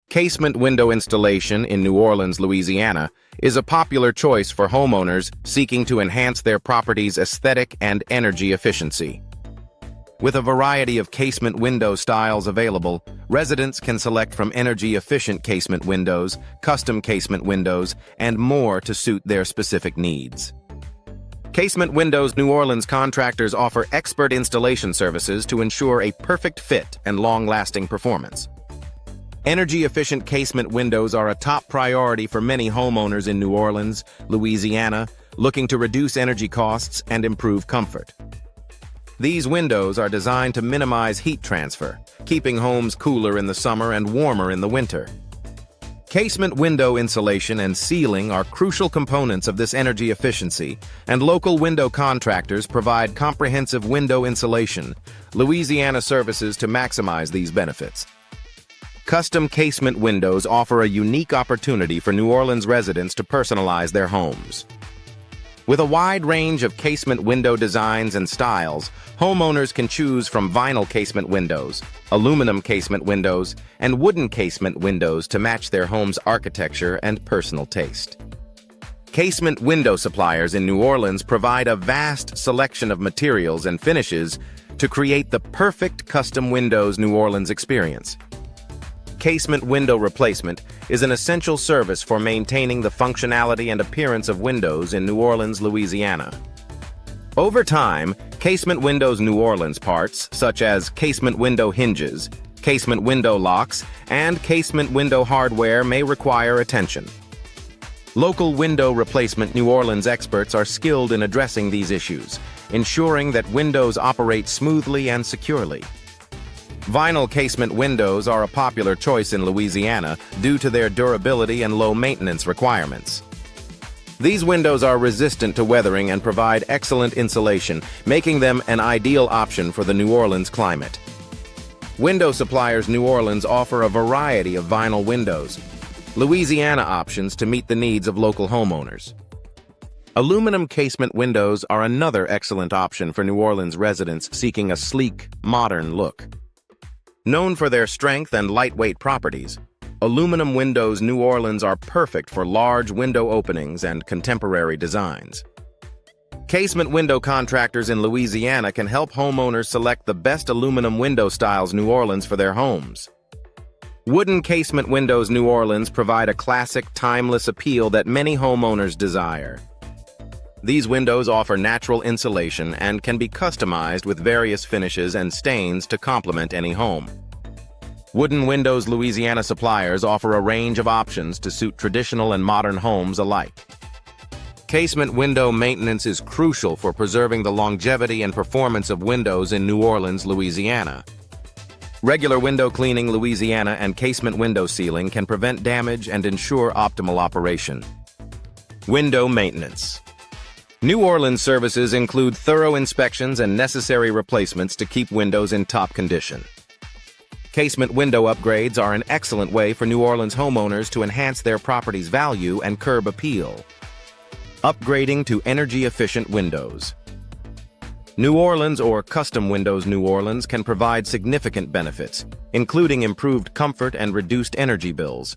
Casement window installation in New Orleans, Louisiana, is a popular choice for homeowners seeking to enhance their property's aesthetic and energy efficiency. With a variety of casement window styles available, residents can select from energy-efficient casement windows, custom casement windows, and more to suit their specific needs. Casement Windows New Orleans contractors offer expert installation services to ensure a perfect fit and long-lasting performance. Energy-efficient casement windows are a top priority for many homeowners in New Orleans, Louisiana, looking to reduce energy costs and improve comfort. These windows are designed to minimize heat transfer, keeping homes cooler in the summer and warmer in the winter. Casement window insulation and sealing are crucial components of this energy efficiency, and local window contractors provide comprehensive window insulation, Louisiana services to maximize these benefits. Custom casement windows offer a unique opportunity for New Orleans residents to personalize their homes. With a wide range of casement window designs and styles, homeowners can choose from vinyl casement windows, aluminum casement windows, and wooden casement windows to match their home's architecture and personal taste. Casement window suppliers in New Orleans provide a vast selection of materials and finishes to create the perfect custom windows New Orleans experience. Casement window replacement is an essential service for maintaining the functionality and appearance of windows in New Orleans, Louisiana. Over time, Casement Windows New Orleans parts, such as casement window hinges, casement window locks, and casement window hardware may require attention. Local window replacement New Orleans experts are skilled in addressing these issues, ensuring that windows operate smoothly and securely. Vinyl casement windows are a popular choice in Louisiana due to their durability and low maintenance requirements. These windows are resistant to weathering and provide excellent insulation, making them an ideal option for the New Orleans climate. Window suppliers New Orleans offer a variety of vinyl windows, Louisiana options to meet the needs of local homeowners. Aluminum casement windows are another excellent option for New Orleans residents seeking a sleek, modern look. Known for their strength and lightweight properties, aluminum windows New Orleans are perfect for large window openings and contemporary designs. Casement window contractors in Louisiana can help homeowners select the best aluminum window styles New Orleans for their homes. Wooden casement windows New Orleans provide a classic, timeless appeal that many homeowners desire. These windows offer natural insulation and can be customized with various finishes and stains to complement any home. Wooden Windows Louisiana suppliers offer a range of options to suit traditional and modern homes alike. Casement window maintenance is crucial for preserving the longevity and performance of windows in New Orleans, Louisiana. Regular window cleaning, Louisiana, and casement window sealing can prevent damage and ensure optimal operation. Window maintenance. New Orleans services include thorough inspections and necessary replacements to keep windows in top condition. Casement window upgrades are an excellent way for New Orleans homeowners to enhance their property's value and curb appeal. Upgrading to energy-efficient windows. New Orleans or Custom Windows New Orleans can provide significant benefits, including improved comfort and reduced energy bills.